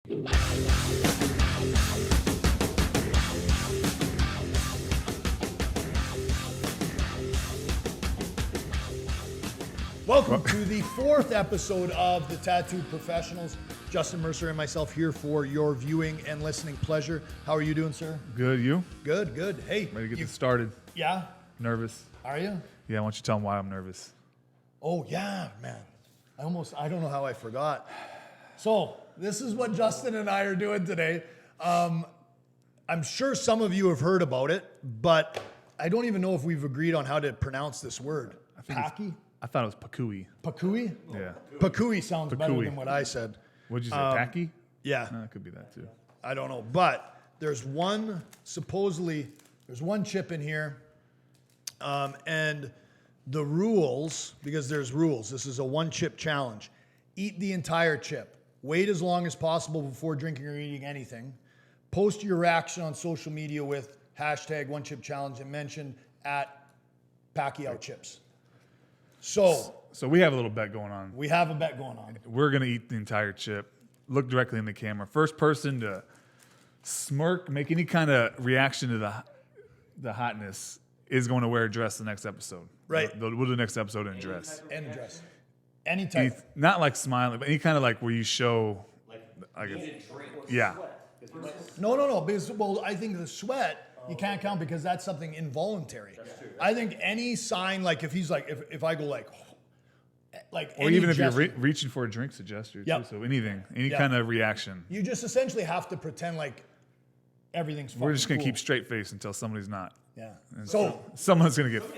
Welcome to the fourth episode of The Tattoo Professionals. Justin Mercer and myself here for your viewing and listening pleasure. How are you doing, sir? Good, you? Good, good. Hey. Ready to get this started. Yeah? Nervous. Are you? Yeah, why don't you tell them why I'm nervous? Oh, yeah, man. I don't know how I forgot. So, this is what Justin and I are doing today. I'm sure some of you have heard about it, but I don't even know if we've agreed on how to pronounce this word. Paki? I thought it was Pakui. Pakui? Yeah. Pakui sounds better Pakui. than what I said. What'd you say, tacky? Yeah. No, it could be that too. I don't know. But there's one chip in here. And the rules, because there's rules, this is a one chip challenge. Eat the entire chip. Wait as long as possible before drinking or eating anything. Post your reaction on social media with hashtag one chip challenge and mention at Pacquiao Chips. So we have a little bet going on. we have a bet going on. We're going to eat the entire chip. Look directly in the camera. First person to smirk, make any kind of reaction to the hotness is going to wear a dress the next episode. Right. We'll do the next episode in a dress. And a dress. Any type. Not like smiling, but any kind of like where you show, I guess. Yeah. No. Because, well, I think the sweat, you can't count because that's something involuntary. That's true. I think any sign, like if he's like, if I go like Or even if gesture, you're reaching for a drink, it's a gesture too. Yep. So anything, any Yep. kind of reaction. you just essentially have to pretend like everything's fucking We're just going to cool. keep straight face until somebody's not. Yeah. And So someone's going to get,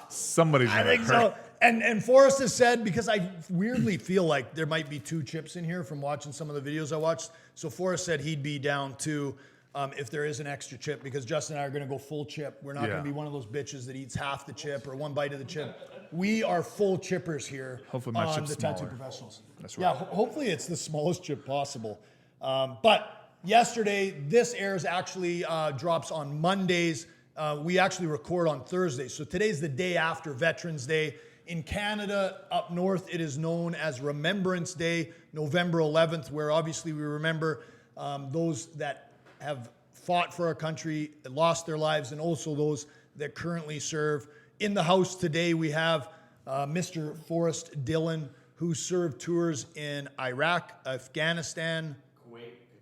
somebody's I going think to hurt. so. And Forrest has said, because I weirdly feel like there might be two chips in here from watching some of the videos I watched. So Forrest said he'd be down to if there is an extra chip, because Justin and I are going to go full chip. We're not going to be one of those bitches that eats half the chip or one bite of the chip. We are full chippers here. Hopefully my on chip's the Tattoo smaller. Professionals. That's Yeah, right. hopefully it's the smallest chip possible. But yesterday, this airs actually drops on Mondays. We actually record on Thursdays. So today's the day after Veterans Day. In Canada, up north, it is known as Remembrance Day, November 11th, where obviously we remember those that have fought for our country, lost their lives, and also those that currently serve. In the house today, we have Mr. Forrest Dillon, who served tours in Iraq, Afghanistan. Kuwait,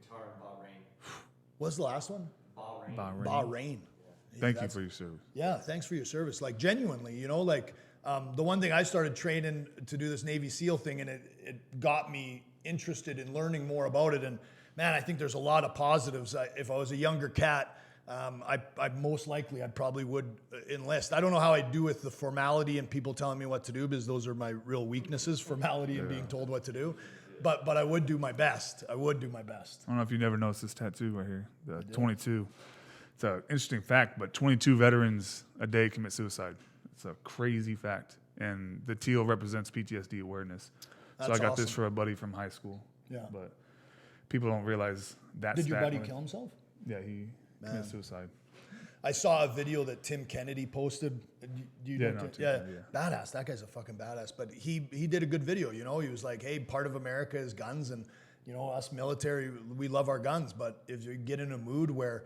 Qatar, and Bahrain. What was the last one? Bahrain. Thank you for your service. Yeah, thanks for your service. Like, genuinely, the one thing I started training to do this Navy SEAL thing, and it got me interested in learning more about it. And man, I think there's a lot of positives. If I was a younger cat, I'd probably would enlist. I don't know how I do with the formality and people telling me what to do, because those are my real weaknesses, formality and being told what to do. But I would do my best. I don't know if you never noticed this tattoo right here, the 22. It's an interesting fact, but 22 veterans a day commit suicide. It's a crazy fact. And the teal represents PTSD awareness. So I got this for a buddy from high school. Yeah. But people don't realize that. Did your buddy kill himself? Yeah, he committed suicide. I saw a video that Tim Kennedy posted. Tim Kennedy, yeah. Badass. That guy's a fucking badass. But he did a good video. He was like, hey, part of America is guns, and us military, we love our guns. But if you get in a mood where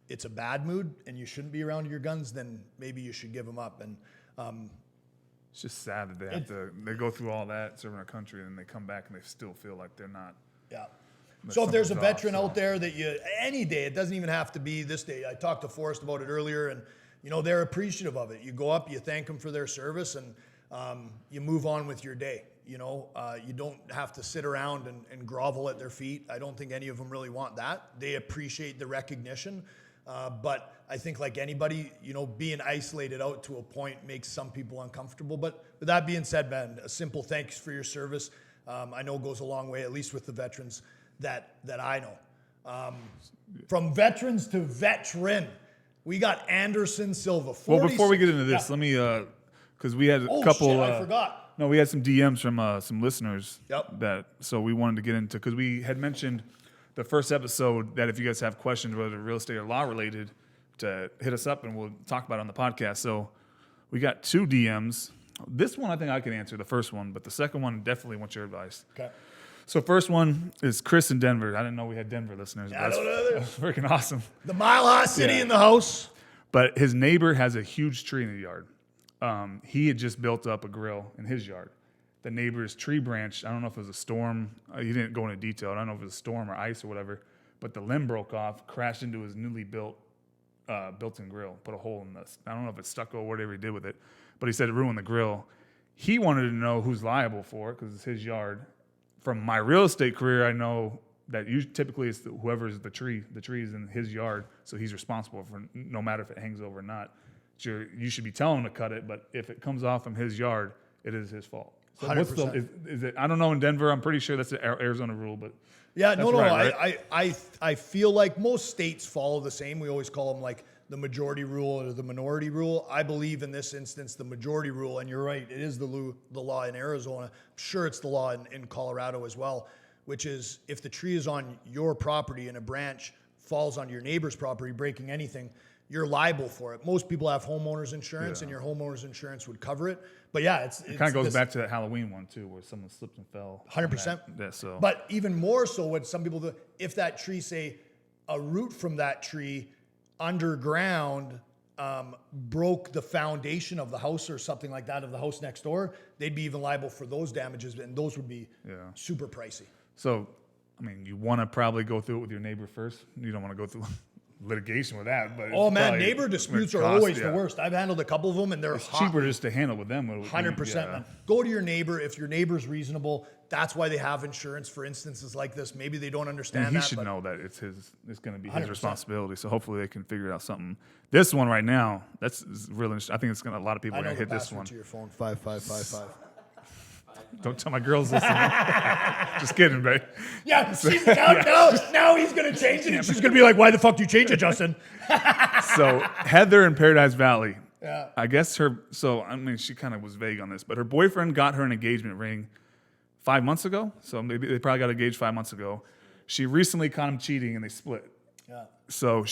it's a bad mood and you shouldn't be around your guns, then maybe you should give them up. And it's just sad that they go through all that serving our country, and they come back and they still feel like they're not. Yeah. But So if there's a something's veteran off, out there that any day, it doesn't even have to be this day. I talked to Forrest about it earlier, and they're appreciative of it. You go up, you thank them for their service, and you move on with your day. You don't have to sit around and grovel at their feet. I don't think any of them really want that. They appreciate the recognition. But I think, like anybody, being isolated out to a point makes some people uncomfortable. But with that being said, man, a simple thanks for your service, I know goes a long way, at least with the veterans that I know. From veterans to veteran, we got Anderson Silva. Well, before we get into this, let me, because we had a couple. Shit, I forgot. No, we had some DMs from some listeners. Yep. So we wanted to get into, because we had mentioned the first episode that if you guys have questions, whether real estate or law related, to hit us up and we'll talk about it on the podcast. So we got 2 DMs. This one I think I can answer, the first one, but the second one definitely wants your advice. Okay. So first one is Chris in Denver. I didn't know we had Denver listeners. I But don't either. that's freaking awesome. The Mile High City Yeah. in the house. But his neighbor has a huge tree in the yard. He had just built up a grill in his yard. The neighbor's tree branch, I don't know if it was a storm. He didn't go into detail. I don't know if it was a storm or ice or whatever. But the limb broke off, crashed into his newly built-in grill, put a hole in this. I don't know if it's stucco or whatever he did with it. But he said it ruined the grill. He wanted to know who's liable for it because it's his yard. From my real estate career, I know that typically it's whoever's the tree is in his yard, so he's responsible for no matter if it hangs over or not. You should be telling him to cut it, but if it comes off from his yard, it is his fault. So 100%. Is it? I don't know in Denver. I'm pretty sure that's an Arizona rule, but Yeah, that's right? I feel like most states follow the same. We always call them like the majority rule or the minority rule. I believe in this instance, the majority rule, and you're right, it is the law in Arizona. I'm sure it's the law in Colorado as well, which is if the tree is on your property and a branch falls on your neighbor's property, breaking anything, you're liable for it. Most people have homeowners insurance, and your homeowner's insurance would cover it. But yeah, it kind of goes back to that Halloween one too, where someone slipped and fell. 100%. Yeah, so. But even more so, what some people do, if that tree, say, a root from that tree underground broke the foundation of the house or something like that of the house next door, they'd be even liable for those damages, and those would be super pricey. So, I mean, you want to probably go through it with your neighbor first. You don't want to go through litigation with that. But Oh man, probably neighbor disputes are cost, always the worst. I've handled a couple of them, and they're It's hot. cheaper just to handle with them. 100%, Yeah. man. Go to your neighbor. If your neighbor's reasonable, that's why they have insurance for instances like this. Maybe they don't understand And he that. should but know that it's going to be 100%. his responsibility. So hopefully they can figure out something. This one right now, that's really interesting. I think it's a lot of people I are know going to the hit this password one. to your phone, 5555. Don't tell my girls this. Just kidding, babe. Yeah, now he's going to change it, and she's going to be like, why the fuck do you change it, Justin? So Heather in Paradise Valley. Yeah. I guess she kind of was vague on this, but her boyfriend got her an engagement ring 5 months ago. So maybe they probably got engaged 5 months ago. She recently caught him cheating and they split. Yeah. So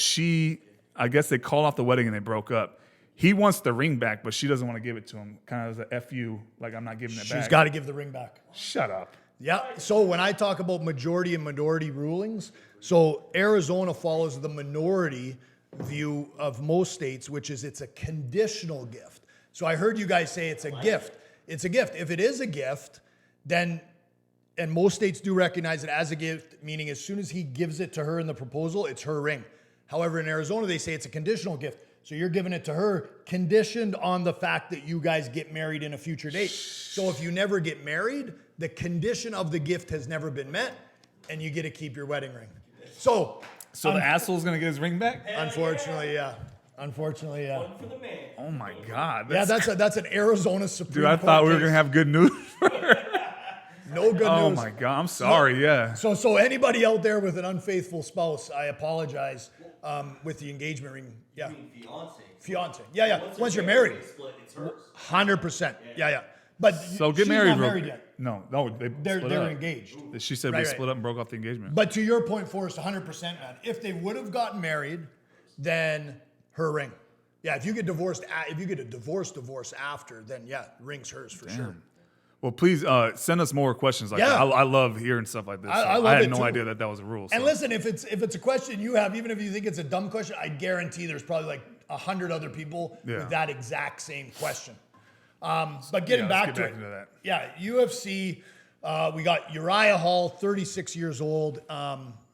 I guess they called off the wedding and they broke up. He wants the ring back, but she doesn't want to give it to him. Kind of as a FU, like I'm not giving it back. She's got to give the ring back. Shut up. Yeah. So when I talk about majority and minority rulings, so Arizona follows the minority view of most states, which is it's a conditional gift. So I heard you guys say it's a gift. It's a gift. If it is a gift, then, and most states do recognize it as a gift, meaning as soon as he gives it to her in the proposal, it's her ring. However, in Arizona, they say it's a conditional gift. So you're giving it to her conditioned on the fact that you guys get married in a future date. So if you never get married, the condition of the gift has never been met, and you get to keep your wedding ring. So the asshole's going to get his ring back? unfortunately, yeah. Unfortunately, yeah. One for the man. Oh my God. Yeah, that's an Arizona Supreme Dude, I Court thought we were case. going to have good news. No good Oh news. my God. I'm sorry. Yeah. So anybody out there with an unfaithful spouse, I apologize with the engagement ring. Yeah. I mean, fiance. Fiance. Yeah. Once they're you're married. Split, it's hers. 100%. Yeah. But So get she's married, not real married yet. No, they They're split up. engaged. She said we Right. split up and broke off the engagement. But to your point, Forrest, 100%, man. If they would have gotten married, then her ring. Yeah, if you get divorced, if you get a divorce after, then yeah, ring's hers for sure. Well, please send us more questions like Yeah. that. I love hearing stuff like this. I love had it no too. idea that was a rule. And so. listen, if it's a question you have, even if you think it's a dumb question, I guarantee there's probably like 100 other people with that exact same question. But getting let's back get to back it, into that. yeah, UFC. We got Uriah Hall, 36 years old.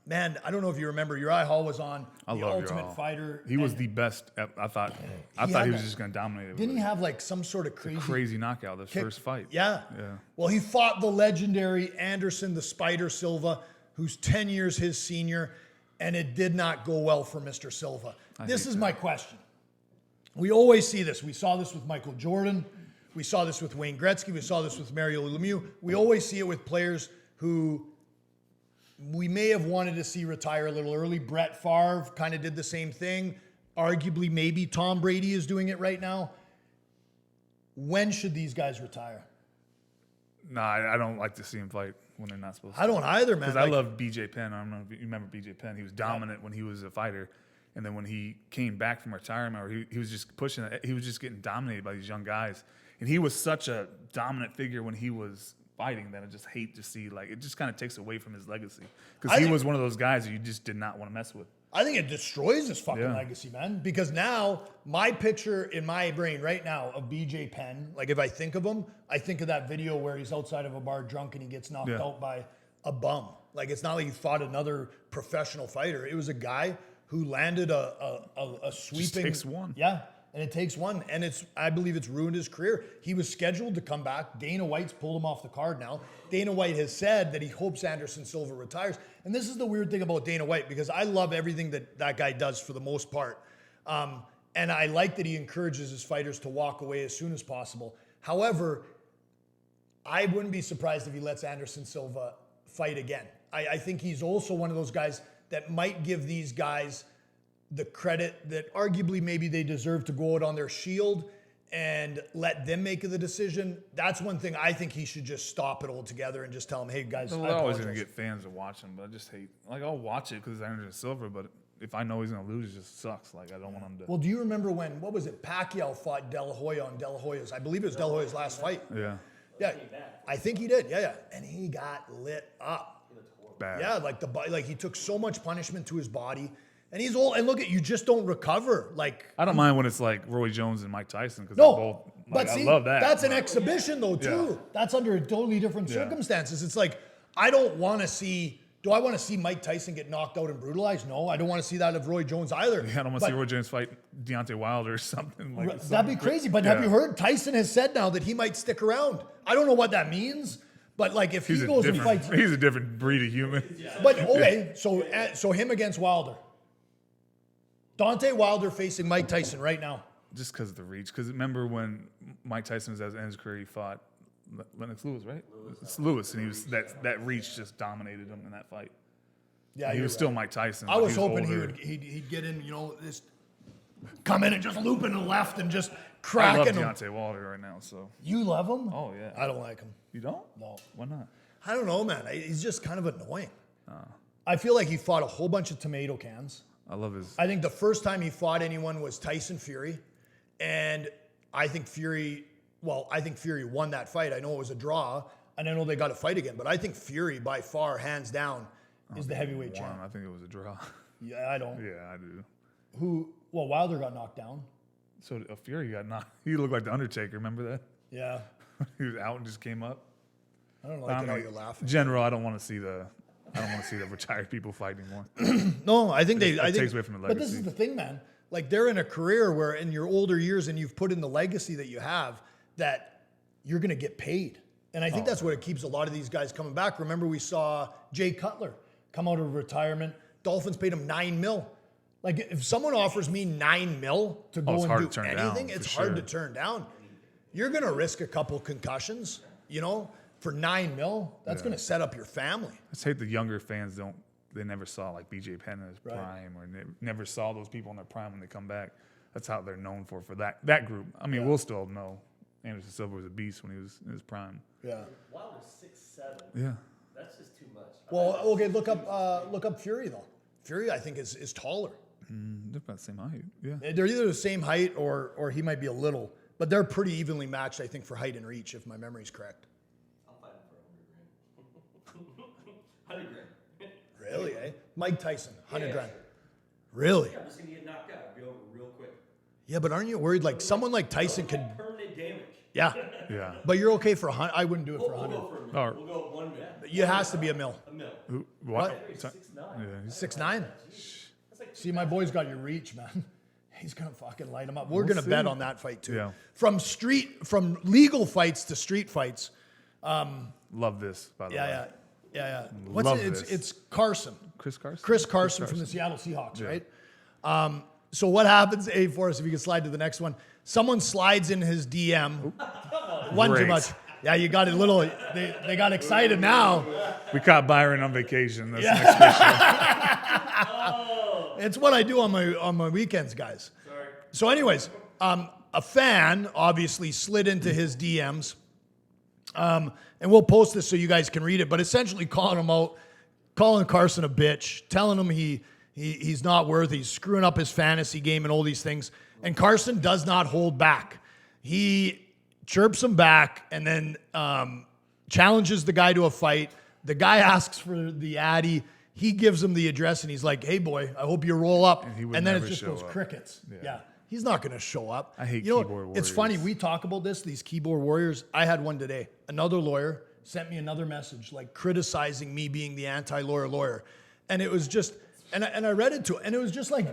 Man, I don't know if you remember, Uriah Hall was on I The love Ultimate Uriah. Fighter. He was and the best. I thought had he was that- just going to dominate it. Didn't he have like some sort of Crazy knockout the first fight. Yeah. Yeah. Well, he fought the legendary Anderson the Spider Silva, who's 10 years his senior, and it did not go well for Mr. Silva. This is my question. We always see this. We saw this with Michael Jordan. We saw this with Wayne Gretzky. We saw this with Mario Lemieux. We always see it with players who we may have wanted to see retire a little early. Brett Favre kind of did the same thing. Arguably, maybe Tom Brady is doing it right now. When should these guys retire? Nah, I don't like to see him fight when they're not supposed to. I don't either, man. Because I love BJ Penn. I don't know if you remember BJ Penn. He was dominant when he was a fighter. And then when he came back from retirement, or he was just pushing it, he was just getting dominated by these young guys. And he was such a dominant figure when he was fighting that I just hate to see. Like, it just kind of takes away from his legacy. I Because he think- was one of those guys who you just did not want to mess with. I think it destroys his fucking Yeah. legacy, man. Because now my picture in my brain right now of BJ Penn, like if I think of him, I think of that video where he's outside of a bar drunk and he gets knocked Yeah. out by a bum. Like it's not like he fought another professional fighter. It was a guy who landed a sweeping. takes one. Yeah. And it takes one, and I believe it's ruined his career. He was scheduled to come back. Dana White's pulled him off the card now. Dana White has said that he hopes Anderson Silva retires. And this is the weird thing about Dana White, because I love everything that guy does for the most part. And I like that he encourages his fighters to walk away as soon as possible. However, I wouldn't be surprised if he lets Anderson Silva fight again. I think he's also one of those guys that might give these guys the credit that arguably maybe they deserve to go out on their shield and let them make the decision. That's one thing I think he should just stop it altogether and just tell them, hey guys, So I we're always going to apologize. get fans to watch him, but I just hate. Like, I'll watch it because it's Anderson Silva, but if I know he's going to lose, it just sucks. Like, I don't want him to. Well, do you remember when, what was it, Pacquiao fought De La Hoya on De La Hoya's, I believe it was De La Hoya's last fight. Yeah. Yeah, I think he did. Yeah. And he got lit up. Bad. Yeah, like he took so much punishment to his body. And he's old. And look at, you just don't recover. Like, I don't mind when it's like Roy Jones and Mike Tyson because no, they're both. but Like, see, I love that. that's an exhibition though too. Yeah. That's under totally different Yeah. circumstances. It's like, I don't want to see, do I want to see Mike Tyson get knocked out and brutalized? No, I don't want to see that of Roy Jones either. Yeah, I don't want to see Roy Jones fight Deontay Wilder or something. Like, That'd be crazy. But have you heard Tyson has said now that he might stick around? I don't know what that means, but like if He's he a goes and different. fights, He's a different breed of human. but okay, so him against Wilder. Dante Wilder facing Mike Tyson right now. Just because of the reach. Because remember when Mike Tyson was at the end of his career, he fought Lennox Lewis, right? It's Lewis, and he was that reach just dominated him in that fight. Yeah, He you're was right. still Mike Tyson. I but was he hoping older. he'd get in, just come in and just loop in the left and just I love cracking him. Deontay Wilder right now. So You love him? Oh, yeah. I don't like him. you don't? No. Why not? I don't know, man. He's just kind of annoying. I feel like he fought a whole bunch of tomato cans. I love his. I think the first time he fought anyone was Tyson Fury, and I think Fury won that fight. I know it was a draw, and I know they got to fight again, but I think Fury by far, hands down, is the heavyweight champ. I think it was a draw. Yeah, I don't. Yeah, I do. Well, Wilder got knocked down. So Fury got knocked. He looked like the Undertaker. Remember that? Yeah. He was out and just came up. I don't like it how you're laughing. General, I don't want to see the retired people fight anymore. No, I think It takes away from the But this legacy. is the thing, man. Like they're in a career where in your older years and you've put in the legacy that you have that you're going to get paid. And I think that's what it keeps a lot of these guys coming back. Remember we saw Jay Cutler come out of retirement. Dolphins paid him $9 million. Like if someone offers me $9 million to go it's hard and to do turn down, anything, for it's hard to sure. turn down. You're going to risk a couple concussions, for $9 million. That's going to set up your family. I just hate the younger fans they never saw like BJ Penn in his prime or never saw those people in their prime when they come back. That's how they're known for that group. I mean, we'll still know Anderson Silva was a beast when he was in his prime. Yeah. Wilder's 6'7". Yeah. That's just too much. Well, okay, look up Fury though. Fury, I think, is taller. They're about the same height. Yeah. They're either the same height or he might be a little, but they're pretty evenly matched, I think, for height and reach, if my memory's correct. I'll fight him for 100 grand. 100 grand. Really, eh? Mike Tyson, 100 Yeah. grand. Really? I'm just gonna get knocked out. I'll be over real quick. Yeah, but aren't you worried like someone like Tyson could? Permanent damage. Yeah, Yeah. but you're okay for 100. I wouldn't do it for We'll 100. go for a mil. Or- We'll go 1 mil. It has to be a mil. A mil. What? He's 6'9". Yeah, he's 6'9". That's like See, my boy's got your reach, man. He's gonna fucking light him up. We're gonna see. bet on that fight too. Yeah. From legal fights to street fights. love this, by the way. Yeah. What's Love it? this. It's Carson. Chris Carson? Chris Carson from the Seattle Seahawks, right? So what happens, Forrest, if you can slide to the next one, someone slides in his DM. One too Great. much. Yeah, you got a little, they got excited now. We caught Byron on vacation. That's the next It's what I do on my weekends, guys. Sorry. So anyways, a fan obviously slid into his DMs. And we'll post this so you guys can read it, but essentially calling him out, calling Carson a bitch, telling him he's not worthy, he's screwing up his fantasy game and all these things. And Carson does not hold back. He chirps him back and then challenges the guy to a fight. The guy asks for the Addy. He gives him the address, and he's like, "Hey, boy, I hope you roll up." And he would And then it never just show goes up. crickets. Yeah. Yeah. He's not going to show up. I hate You know, keyboard It's funny. warriors. We talk about this, these keyboard warriors. I had one today. Another lawyer sent me another message, like criticizing me being the anti-lawyer lawyer. And it was just, and I read it to it, and it was just like,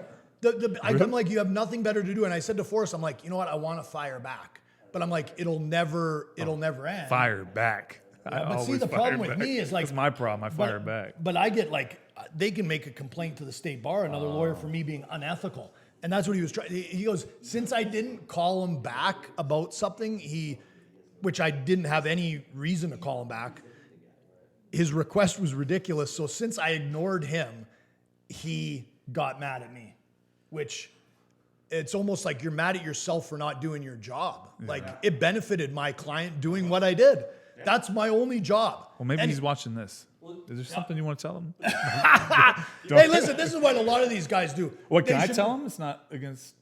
I'm like, you have nothing better to do. And I said to Forrest, I'm like, you know what? I want to fire back. But I'm like, it'll never end. Fire back. I But see, always the problem fire with back. me is like, That's my problem. I fire back. But I get like, they can make a complaint to the state bar, another lawyer, for me being unethical. And that's what he was trying. He goes, since I didn't call him back about something, which I didn't have any reason to call him back, his request was ridiculous. So since I ignored him, he got mad at me, which it's almost like you're mad at yourself for not doing your job. Like it benefited my client doing what I did. That's my only job. Well, maybe And- he's watching this. Is there something you want to tell him? Hey, listen, this is what a lot of these guys do. What can They I should- tell him? It's not against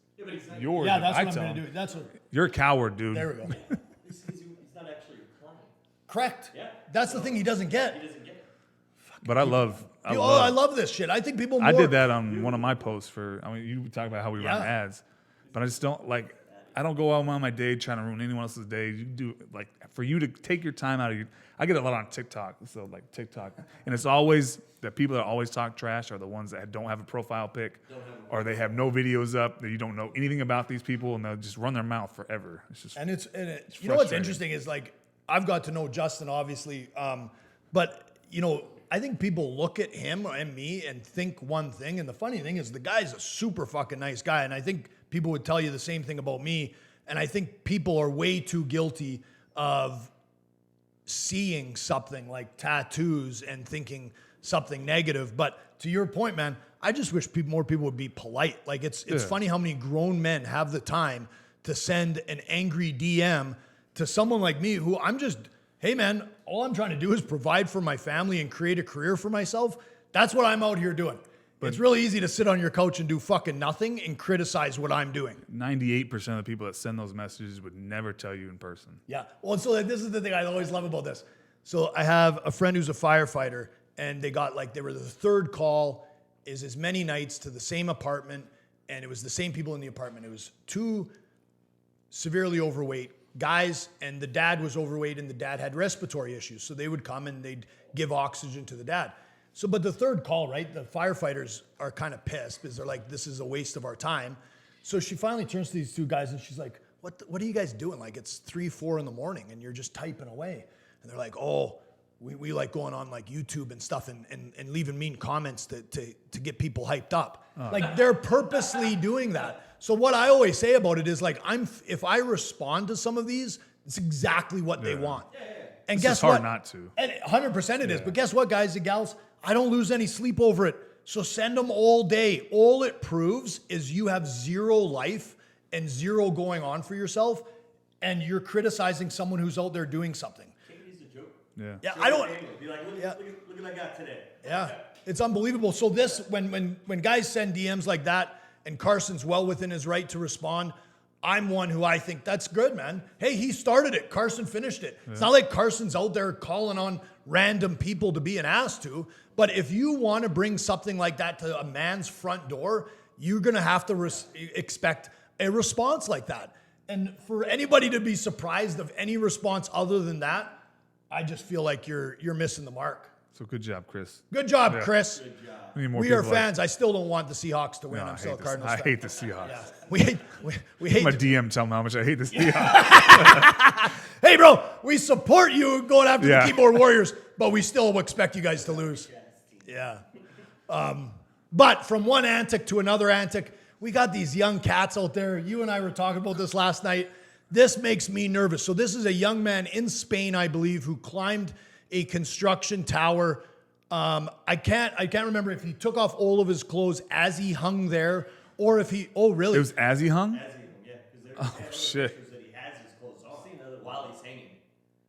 yours. Yeah, if that's I what I'm tell going to him. do. That's what. You're a coward, dude. There we go. He's not actually your client. Correct. Yeah. That's the thing he doesn't get. He doesn't get it. But I love. I love this shit. I think people. I more- did that on one of my posts for. I mean, you talk about how we run Yeah. ads, but I just don't like. I don't go out on my day trying to ruin anyone else's day. You do like for you to take your time out of your. I get a lot on TikTok, so like TikTok, and it's always the people that always talk trash are the ones that don't have a profile pic, or they have no videos up that you don't know anything about these people, and they'll just run their mouth forever. It's just And it's you know what's frustrating. interesting is like I've got to know Justin obviously, but you know I think people look at him and me and think one thing, and the funny thing is the guy's a super fucking nice guy, and I think people would tell you the same thing about me, and I think people are way too guilty of seeing something like tattoos and thinking something negative. But to your point, man, I just wish more people would be polite. Like it's funny how many grown men have the time to send an angry DM to someone like me who I'm just, hey man, all I'm trying to do is provide for my family and create a career for myself. That's what I'm out here doing. It's really easy to sit on your couch and do fucking nothing and criticize what I'm doing. 98% of the people that send those messages would never tell you in person. Yeah. Well, and so like, this is the thing I always love about this. So I have a friend who's a firefighter, and they were the third call is as many nights to the same apartment, and it was the same people in the apartment. It was two severely overweight guys, and the dad was overweight, and the dad had respiratory issues. So they would come and they'd give oxygen to the dad. So, but the third call, right, the firefighters are kind of pissed because they're like, this is a waste of our time. So she finally turns to these two guys and she's like, what are you guys doing? Like it's 3, 4 in the morning and you're just typing away. And they're like, oh, we like going on like YouTube and stuff and leaving mean comments to get people hyped up. Like they're purposely doing that. So what I always say about it is like, if I respond to some of these, it's exactly what they want. And It's guess just hard what? not to. And 100% it is. But guess what, guys and gals? I don't lose any sleep over it. So send them all day. All it proves is you have zero life and zero going on for yourself, and you're criticizing someone who's out there doing something. Take it as a joke. Yeah. Yeah, Show I your don't. family. Be like, look at what I got today. Yeah, it's unbelievable. So this, when guys send DMs like that, and Carson's well within his right to respond, I'm one who I think that's good, man. Hey, he started it. Carson finished it. It's not like Carson's out there calling on random people to be an ass to. But if you want to bring something like that to a man's front door, you're going to have to expect a response like that. And for anybody to be surprised of any response other than that, I just feel like you're missing the mark. So good job, Chris. Good job, Chris. We need more We are people like- fans. I still don't want the Seahawks to win. No, I'm I still a hate Cardinals I fan. hate the Seahawks. Yeah. We hate. My DM tell me how much I hate the Seahawks. Hey, bro, we support you going after Yeah. the keyboard warriors, but we still expect you guys to lose. Yeah. But from one antic to another antic, we got these young cats out there. You and I were talking about this last night. This makes me nervous. So this is a young man in Spain, I believe, who climbed a construction tower. I can't remember if he took off all of his clothes as he hung there, or if he. Oh, really? It was as he hung? As he, yeah, because there shit. pictures that he has his clothes on while he's hanging.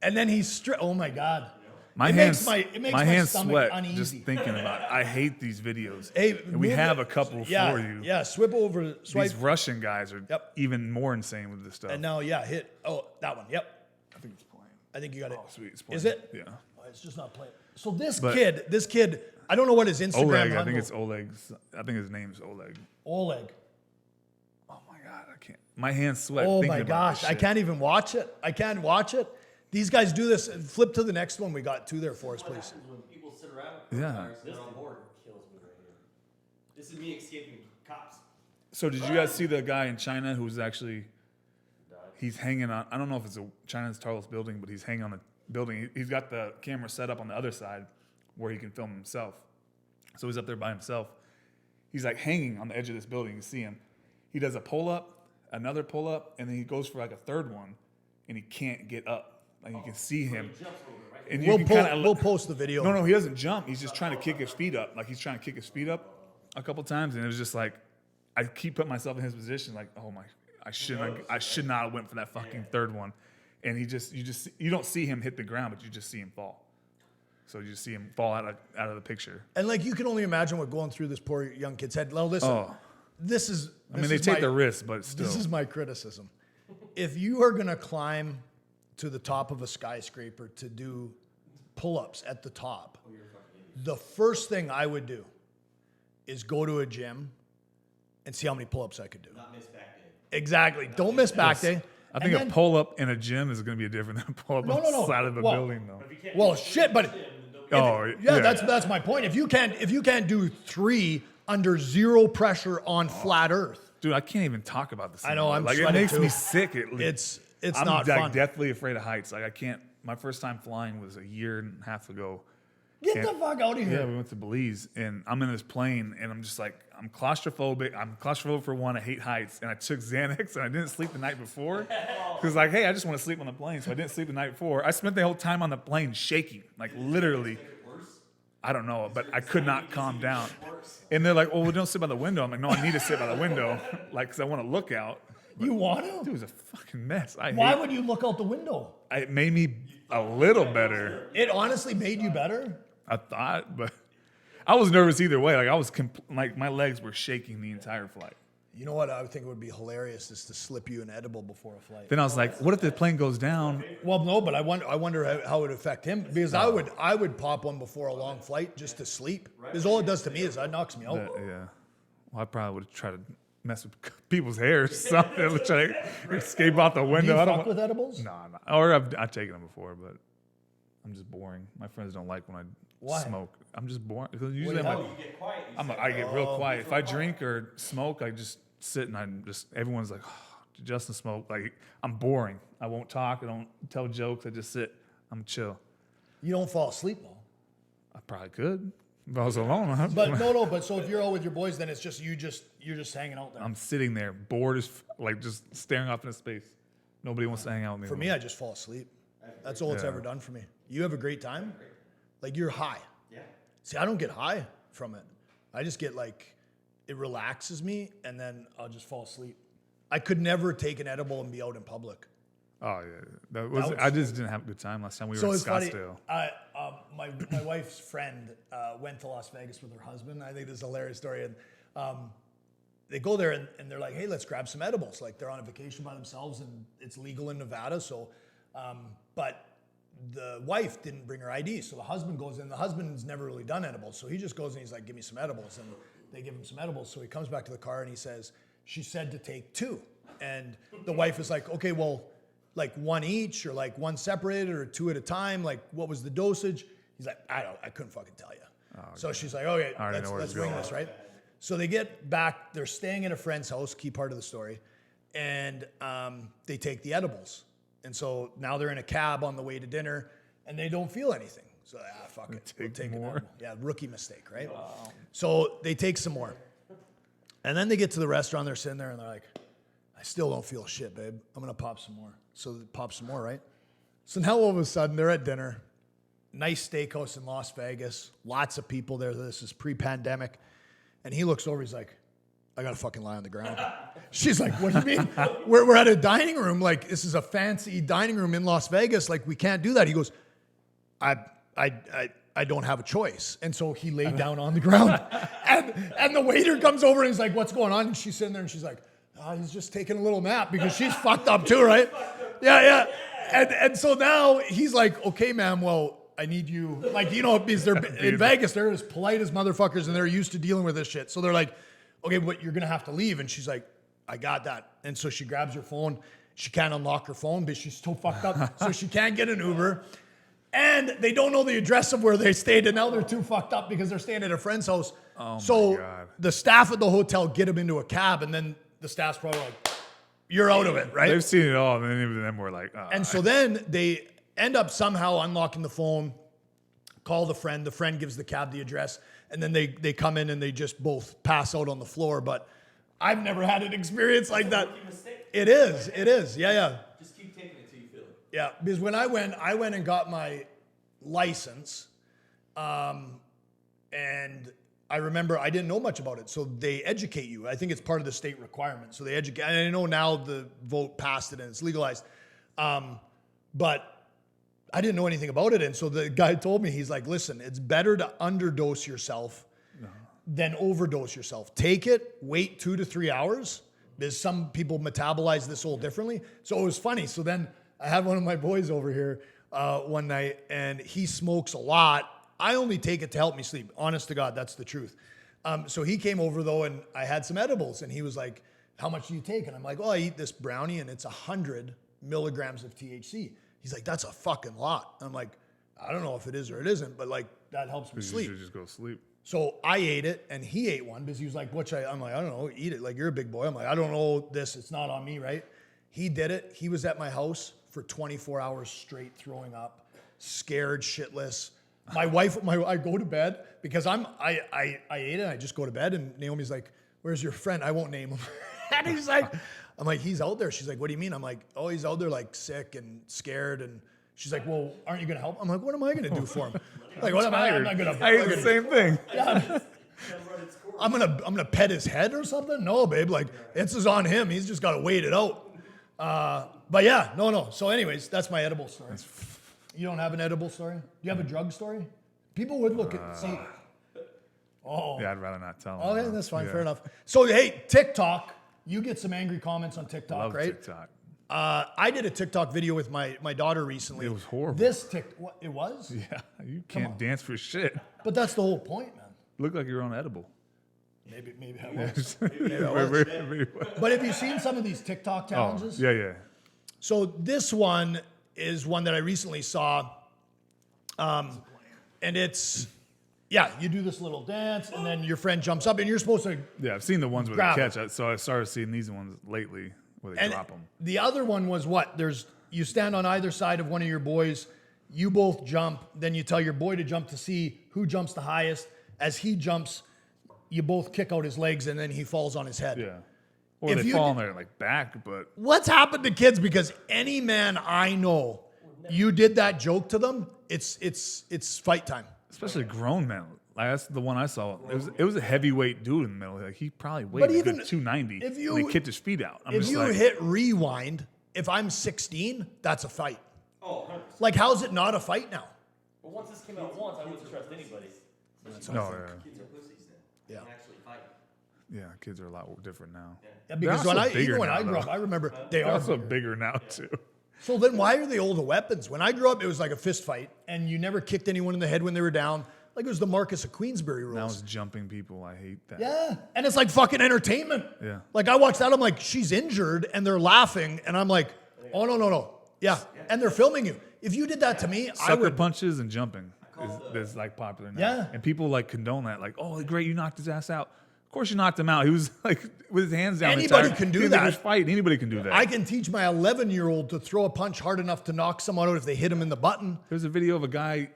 And then he's Oh my God. My It hands, makes my my hands stomach sweat uneasy. just thinking about it. I hate these videos. Hey, and we move have it. a couple Yeah, for you. yeah. Swipe. These Russian guys are Yep. even more insane with this stuff. And now, yeah, hit. Oh, that one. Yep. I think it's playing. I think you got it. Oh, sweet. It's Is playing. it? Yeah. Oh, it's just not playing. So this But- kid, I don't know what his Instagram Oleg, I handle. think it's Oleg. I think his name's Oleg. Oleg. Oh my God, I can't. My hands sweat. Oh thinking my about gosh, this I shit. can't even watch it. I can't watch it. These guys do this. Flip to the next one. We got two there for us, What please. happens when people sit around Yeah. campfires and they're on board? Kills me right here. This is me escaping cops. So did you guys see the guy in China who's actually? He's hanging on. I don't know if it's China's tallest building, but he's hanging on a building. He's got the camera set up on the other side where he can film himself. So he's up there by himself. He's like hanging on the edge of this building. You see him. He does a pull up, another pull up, and then he goes for like a third one, and he can't get up. Like you can see him. And you can kinda- We'll post the video. No, he doesn't jump. He's just trying to kick his feet up. Like he's trying to kick his feet up a couple times, and it was just like I keep putting myself in his position. Like, oh my, I should not have went for that fucking third one. And you don't see him hit the ground, but you just see him fall. So you just see him fall out of the picture. And like you can only imagine what going through this poor young kid's head. Now listen, Oh. this is. I mean, they take the risk, but still. This is my criticism. If you are gonna climb to the top of a skyscraper to do pull-ups at the top, the first thing I would do is go to a gym and see how many pull-ups I could do. Not miss back day. Exactly. Don't miss back day. I think And a then- pull up in a gym is going to be different than a pull up No, on no, the no. side of a Well- building, though. Well, shit, but Oh, yeah, that's my point. If you can't do 3 under zero pressure on flat Earth, Dude, I can't even talk about this. I know, I'm like it sweating makes too. me sick. it's I'm not like fun. deathly afraid of heights. Like I can't. My first time flying was a year and a half ago. Get the fuck out of Yeah, here. we went to Belize, and I'm in this plane, and I'm just like, I'm claustrophobic. I'm claustrophobic for one. I hate heights, and I took Xanax, and I didn't sleep the night before. Because like, hey, I just want to sleep on the plane, so I didn't sleep the night before. I spent the whole time on the plane shaking, like literally. I don't know, but I could not calm down. And they're like, "Oh, well, don't sit by the window." I'm like, "No, I need to sit by the window, like, because I want to look out." You want Dude, to? it was a fucking mess. Why would you look out the window? It made me a little better. It honestly made you better. I thought, but I was nervous either way. Like I was, like my legs were shaking the entire flight. You know what I would think would be hilarious is to slip you an edible before a flight. Then I was like, "What if the plane goes down?" Well, no, but I wonder how it would affect him because I would pop one before a long flight just to sleep. Because all it does to me is that knocks me out. Yeah. Well, I probably would have tried to mess with people's hair or something, try to escape out the Do window. you I don't. fuck with edibles? No, or I've taken them before, but I'm just boring. My friends don't like when I Why? smoke. I'm just boring. Because usually How? You get quiet. You say, I get real quiet. If I drink or smoke, I just sit and I'm just, everyone's like, oh, Justin smoke. Like, I'm boring. I won't talk. I don't tell jokes. I just sit. I'm chill. You don't fall asleep though. I probably could if I was alone. Huh? But no. But so if you're out with your boys, then it's just you're just hanging out there. I'm sitting there, bored as like just staring off into space. Nobody wants to hang out with me. For me, I just fall asleep. That's all it's Yeah. ever done for me. You have a great time? Like you're high. Yeah. See, I don't get high from it. I just get like, it relaxes me and then I'll just fall asleep. I could never take an edible and be out in public. Oh yeah, that was. Ouch. I just didn't have a good time last time we were So in it's funny. Scottsdale. My wife's friend went to Las Vegas with her husband. I think this is a hilarious story. And they go there and they're like, "Hey, let's grab some edibles." Like they're on a vacation by themselves and it's legal in Nevada. So, but the wife didn't bring her ID, so the husband goes in. The husband's never really done edibles, so he just goes and he's like, "Give me some edibles," and they give him some edibles. So he comes back to the car and he says, "She said to take 2," and the wife is like, "Okay, well." Like 1 each or like 1 separated or 2 at a time? Like what was the dosage? He's like, I couldn't fucking tell you. So she's like, okay, I already know where let's it's ring going. this, right? So they get back, they're staying at a friend's house, key part of the story, and they take the edibles. And so now they're in a cab on the way to dinner and they don't feel anything. So fuck it, we'll take an more. edible. Yeah, rookie mistake, right? Wow. So they take some more. And then they get to the restaurant, they're sitting there and they're like, I still don't feel shit, babe. I'm gonna pop some more. So they pop some more, right? So now all of a sudden they're at dinner. Nice steakhouse in Las Vegas. Lots of people there. This is pre-pandemic. And he looks over, he's like, I gotta fucking lie on the ground. She's like, what do you mean? We're at a dining room. Like, this is a fancy dining room in Las Vegas. Like, we can't do that. He goes, I don't have a choice. And so he laid down on the ground. And the waiter comes over and he's like, what's going on? And she's sitting there and she's like, oh, he's just taking a little nap because she's fucked up too, right? Yeah. and so now he's like, okay, ma'am, well, I need you, like, you know, because they're in Vegas, they're as polite as motherfuckers and they're used to dealing with this shit. So they're like, okay, but you're gonna have to leave. And she's like, I got that. And so she grabs her phone. She can't unlock her phone, but she's so fucked up. So she can't get an Uber. And they don't know the address of where they stayed. And now they're too fucked up because they're staying at a friend's house. Oh so my God. the staff at the hotel get them into a cab. And then the staff's probably like, you're out of it, right? They've seen it all, and then even them were like, And so then they end up somehow unlocking the phone, call the friend gives the cab the address, and then they come in and they just both pass out on the floor. But I've never had an experience like that. Rookie mistake. It is. Yeah. Just keep taking it till you feel it. Yeah, because when I went and got my license, and I remember I didn't know much about it, so they educate you. I think it's part of the state requirement. So they educate, and I know now the vote passed it and it's legalized, but I didn't know anything about it. And so the guy told me, he's like, listen, it's better to underdose yourself than overdose yourself. Take it, wait 2 to 3 hours, because some people metabolize this all differently. So it was funny. So then I had one of my boys over here one night, and he smokes a lot. I only take it to help me sleep. Honest to God, that's the truth. So he came over though, and I had some edibles, and he was like, how much do you take? And I'm like, oh, I eat this brownie, and it's 100 milligrams of THC. He's like, that's a fucking lot. I'm like, I don't know if it is or it isn't, but like that helps me you sleep. should just go sleep. So I ate it, and he ate one because he was like, I'm like, I don't know, eat it. Like, you're a big boy. I'm like, I don't know this. It's not on me, right? He did it. He was at my house for 24 hours straight, throwing up, scared shitless. My wife, I go to bed because I ate it, and I just go to bed, and Naomi's like, where's your friend? I won't name him. And he's like, I'm like, he's out there. She's like, what do you mean? I'm like, oh, he's out there like sick and scared. And she's like, well, aren't you going to help? I'm like, what am I going to do for him? Like, what am I? I'm not going to. I ate the same thing. I'm gonna pet his head or something? No, babe. Like, this is on him. He's just got to wait it out. But yeah, no. So anyways, that's my edible story. You don't have an edible story? Do you have a drug story? People would look at, see. Oh. Yeah, I'd rather not tell them. Okay, that's fine. Fair enough. So, hey, TikTok. You get some angry comments on TikTok, Love right? TikTok. I did a TikTok video with my daughter recently. It was horrible. What, it was? Yeah, you can't dance for shit. But that's the whole point, man. Look like you're on edible. Maybe I was. But But have you seen some of these TikTok challenges? yeah. So this one is one that I recently saw, and it's, yeah, you do this little dance, and then your friend jumps up, and you're supposed to. Yeah, I've seen the ones with the Grab catch. So I started seeing these ones lately where they And drop them. the other one was what? You stand on either side of one of your boys, you both jump, then you tell your boy to jump to see who jumps the highest. As he jumps, you both kick out his legs, and then he falls on his head. Yeah. Or If they you fall d- on their like back, but What's happened to kids? Because any man I know, you did that joke to them, it's fight time. especially grown men. Like that's the one I saw. It was a heavyweight dude in the middle. Like he probably weighed a even good 290. if you- and they kicked his feet out. I'm If just you like, hit rewind, if I'm 16, that's a fight. Oh, 100%. Like, how's it not a fight now? But once this came out once, I wouldn't trust anybody. no, Kids are pussies then. Yeah. They can actually fight. yeah, kids are a lot different now. Yeah, because also even bigger when now, I grew though. up, I remember they They're are also bigger. bigger now too. So then why are they all the weapons? When I grew up, it was like a fist fight, and you never kicked anyone in the head when they were down. Like it was the Marcus of Queensbury rules. Now it's jumping people. I hate that. Yeah, and it's like fucking entertainment. Yeah. Like I watched that, I'm like, she's injured, and they're laughing, and I'm like, oh no. Yeah, and they're filming you. If you did that to me, I Sucker would. punches and jumping is like popular now. Yeah. And people like condone that. Like, oh, great, you knocked his ass out. Of course you knocked him out. He was like with his hands down. the Anybody entire- can do he was that. in his fight. Anybody can do that. I can teach my 11-year-old to throw a punch hard enough to knock someone out if they hit him in the button. There's a video of a guy.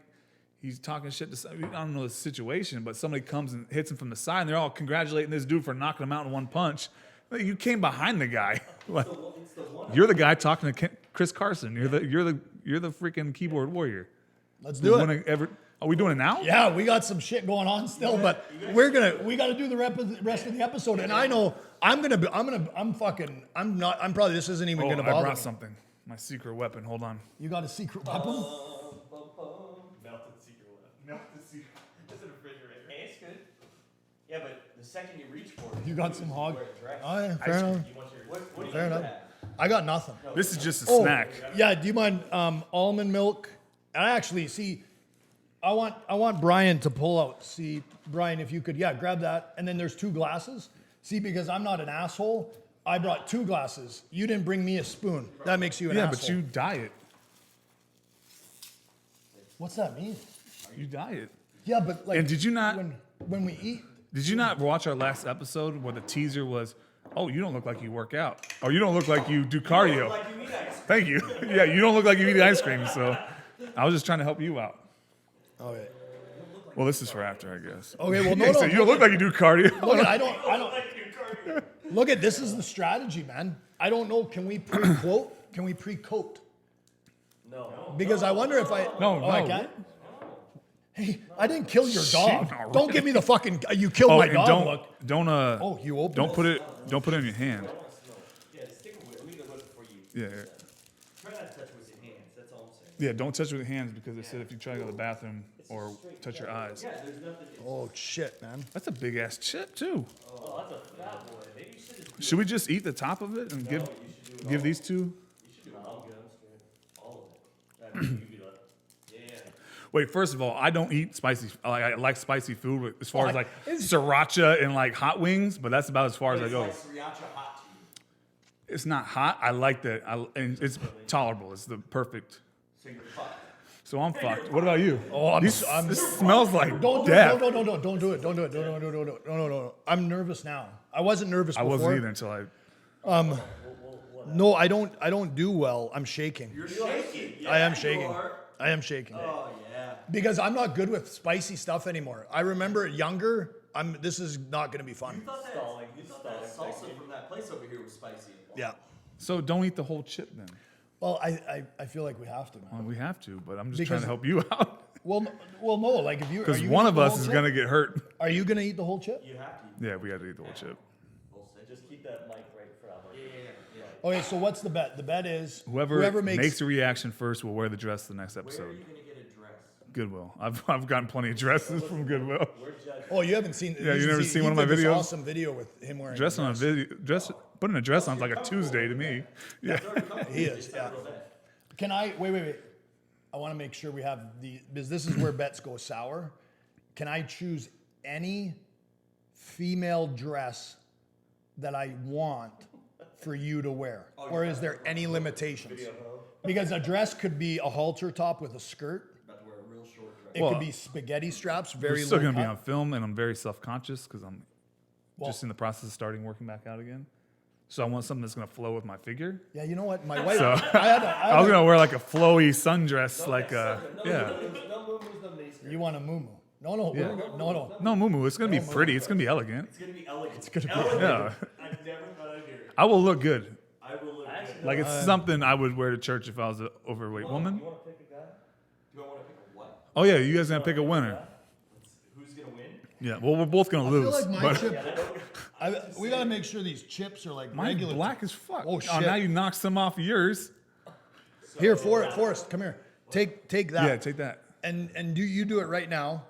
He's talking shit to somebody. I don't know the situation, but somebody comes and hits him from the side, and they're all congratulating this dude for knocking him out in one punch. Like, you came behind the guy. Like, you're the guy talking to Chris Carson. You're the freaking keyboard warrior. Let's do it. Are we doing it now? Yeah, we got some shit going on still, but we got to do the rest of the episode. And I know I'm probably, this isn't even Oh, gonna I bother brought me. something. My secret weapon. Hold on. You got a secret weapon? Melted secret weapon. It's in the refrigerator. Hey, it's good. Yeah, but the second you reach for it, You got some hog? where it's right. Oh yeah, fair enough. You want your, what do you Fair do enough. that? I got nothing. This is just a Oh, snack. yeah. Do you mind almond milk? I actually see. I want Brian to pull out. See, Brian, if you could, grab that. And then there's 2 glasses. See, because I'm not an asshole, I brought 2 glasses. You didn't bring me a spoon. That makes you an Yeah, asshole. but you diet. What's that mean? You diet. Yeah, but like. And did you not- when we eat? Did you not watch our last episode where the teaser was, "Oh, you don't look like you work out. Oh, you don't look like you do cardio." Like you eat ice cream. Thank you. Yeah, you don't look like you eat ice cream. So I was just trying to help you out. Okay. Well, this is for after, I guess. Okay. Well, no, Yeah, no. so you don't look like you do cardio. Look at, I don't. Look at this is the strategy, man. I don't know. Can we pre-quote? Can we pre-coat? No. Because I wonder if I. No, I no. can't. Hey, I didn't kill your dog. Shit. Don't give me the fucking. You killed Oh, my and dog. don't Look. don't You opened don't it. put it in your hand. Yeah, stick a whip. Leave the whip for you. Yeah, Try not to touch it with your hands. That's all I'm saying. yeah. Don't touch it with your hands because it said if you try to go to the bathroom or touch your eyes. Yeah, there's nothing. Oh shit, man. That's a big ass chip too. Oh, that's a fat boy. Maybe you should just Should we just eat the top of it and give these 2? You should do all of it. That you'd be like, yeah. Wait, first of all, I don't eat spicy. I like spicy food as far as like It's- sriracha and like hot wings, but that's about as far as I It's go. like sriracha hot to you. It's not hot. I like that. And it's tolerable. It's the perfect. So you're fucked. So I'm fucked. What about you? Oh, This smells like Don't do death. it. No, don't do it. Don't do it. No. I'm nervous now. I wasn't nervous I before. wasn't either until I. No, I don't do well. I'm shaking. You're shaking. I am you shaking. are. I am shaking. Oh, yeah. Because I'm not good with spicy stuff anymore. I remember younger. This is not going to be You fun. thought that salsa from that place over here was spicy. Yeah. So don't eat the whole chip then. Well, I feel like we have to, man. Well, we have to, but I'm just Because- trying to help you out. Well, no. Like if you Because are you one gonna of eat the us whole is chip? gonna get hurt. Are you gonna eat the whole chip? You have to. Yeah, we got to eat the whole chip. Just keep that mic right for Albert. Yeah. Okay, so what's the bet? The bet is Whoever makes a reaction first will wear the dress the next Where are episode. you going to get a dress? Goodwill. I've gotten plenty of dresses from Goodwill. We're judging. Oh, you haven't seen? Yeah, you never seen he one of my did this videos? Awesome video with him wearing Dressing a on a video, putting a dress on is like a Tuesday to me. Yeah. He is. Yeah. Can I wait? I want to make sure we have because this is where bets go sour. Can I choose any female dress that I want for you to wear, or is there any limitations? Because a dress could be a halter top with a skirt. About to wear a real short dress. It Well, could be spaghetti straps, We're very still low gonna be cut. on film, and I'm very self-conscious because I'm Well- just in the process of starting working back out again. So I want something that's gonna flow with my figure. Yeah, you know what? My wife. So- I was gonna wear like a flowy sundress, like yeah. No moo-moos, no miniskirts. You want a muumuu? No. No. No, muumuu. It's gonna be pretty. It's gonna be elegant. It's going to be elegant. It's gonna be Yeah, I never thought I'd hear it. I will look good. I will look good. Like it's something I would wear to church if I was an overweight woman. You want to pick a guy? Do I want to pick a what? Oh yeah, you guys gonna pick a winner? Who's going to win? Yeah. Well, we're both gonna I feel lose. like my but chip. We gotta make sure these chips are like mine's regular. black as fuck. Oh, Oh, shit. now you knocked some off of yours. Here, Forrest, come here. Take that. Yeah, take that. And do you do it right now,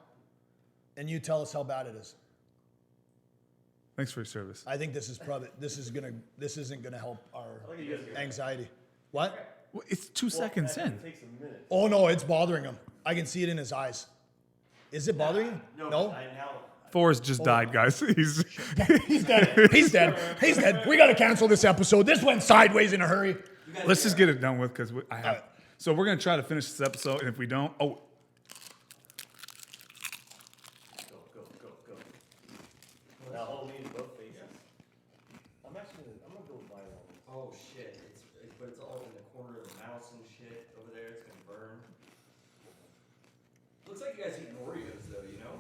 and you tell us how bad it is. Thanks for your service. I think this isn't gonna help our anxiety. What? Well, it's 2 seconds in. It takes a minute. Oh no, it's bothering him. I can see it in his eyes. Is it bothering you? No. I now. Forrest just died, guys. He's He's dead. He's dead. We gotta cancel this episode. This went sideways in a hurry. Let's just get it done with because I have. So we're gonna try to finish this episode, and if we don't, Go. Now hold me in both faces. I'm gonna go with my one. Oh shit! But it's all in the corner of the mouse and shit over there. It's gonna burn. Looks like you guys eating Oreos though, you know?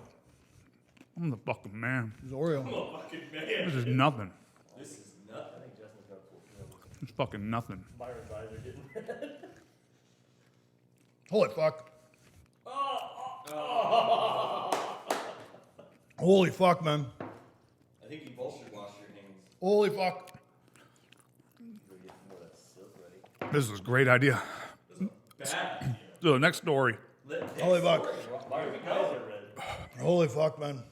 I'm the fucking man. It's Oreo. Oh fucking man! This is nothing. This is nothing. I think Justin's gonna pull through. It's fucking nothing. Byron's eyes are getting red. Holy fuck. Holy fuck, man. I think you both should wash your hands. Holy fuck. Go get more of that silk ready. This is a great idea. Bad. So next story. Holy fuck. Byron's eyes are red. Holy fuck, man.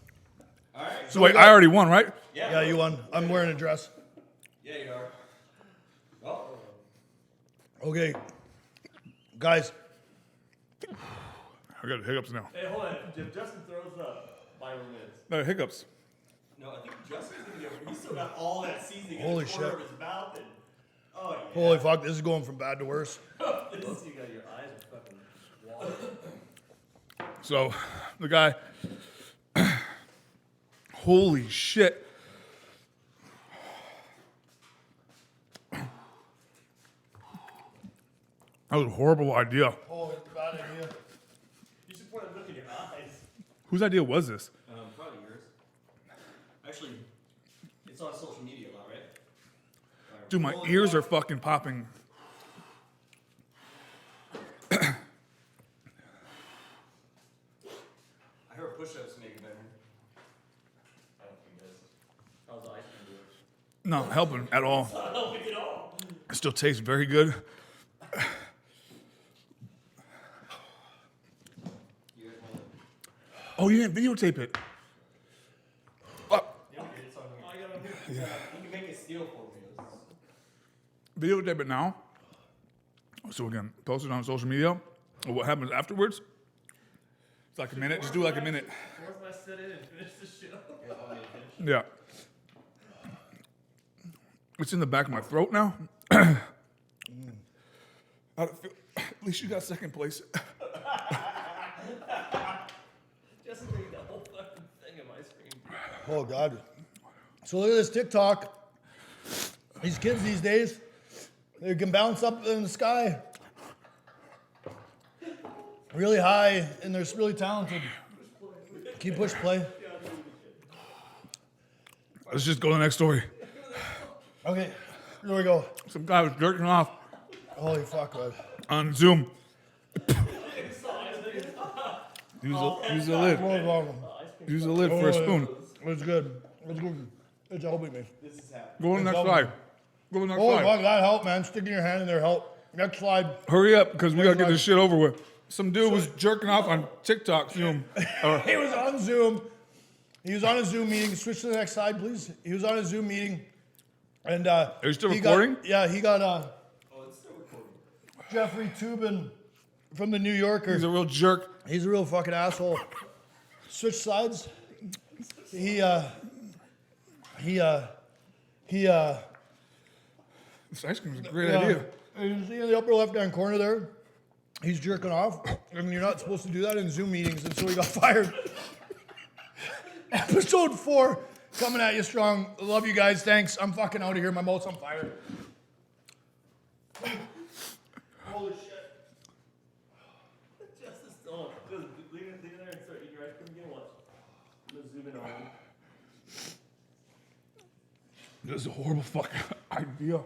All right. So wait, I already won, right? Yeah, you won. I'm wearing a dress. Yeah, you are. Well, Okay, guys. I got hiccups now. Hey, hold on. If Justin throws up, Byron wins. No, hiccups. No, I think Justin's gonna get. He's still got all that seasoning Holy in the corner shit. of his mouth. And, oh, yeah. Holy fuck, this is going from bad to worse. This, you got your eyes are fucking watering. So, the guy, holy shit. That was a horrible idea. Oh, it's a bad idea. You should point a look in your eyes. Whose idea was this? Probably yours. Actually, it's on social media a lot, right? Dude, my ears are fucking popping. I heard push-ups make it better. I don't think this. How's the ice cream doing? Not helping at all. I don't think at all. It still tastes very good. You guys want Oh, you didn't videotape it. Yeah, it's on here. Oh, I got it on here. You can make it steal for me. Videotape it now. So we can post it on social media. Or what happens afterwards? It's like a minute. Just do like a minute. Fourth my sit in and finish the show. you guys want me to finish? Yeah. It's in the back of my throat now. I don't feel, at least you got second place. Just ate the whole fucking thing of ice cream. Oh, God. So look at this TikTok. These kids these days, they can bounce up in the sky really high, and they're really talented. Can you push play? Let's just go to the next story. Okay, here we go. Some guy was jerking off Holy fuck, man. on Zoom. Use the lid. Use the lid for a spoon. It's good. It's good. It's helping me. This is happening. Go to the next It's slide. Go to the next Holy slide. fuck, that help, man. Sticking your hand in there help. Next slide. Hurry up, because we gotta get this shit over with. Some dude was jerking off on TikTok Zoom. He was on Zoom. He was on a Zoom meeting. Switch to the next slide, please. He was on a Zoom meeting. And Are you still he recording? He got Oh, it's still recording. Jeffrey Toobin from the New Yorker. He's a real jerk. He's a real fucking asshole. Switch sides. He This ice cream is a great idea. You see in the upper left-hand corner there, he's jerking off, and you're not supposed to do that in Zoom meetings, and so he got fired. Episode 4 coming at you strong. Love you guys. Thanks. I'm fucking out of here. My mouth's on fire. Holy shit. Just leave it there and start eating your ice cream again. Watch. I'm gonna zoom in on you. This is a horrible fucking idea.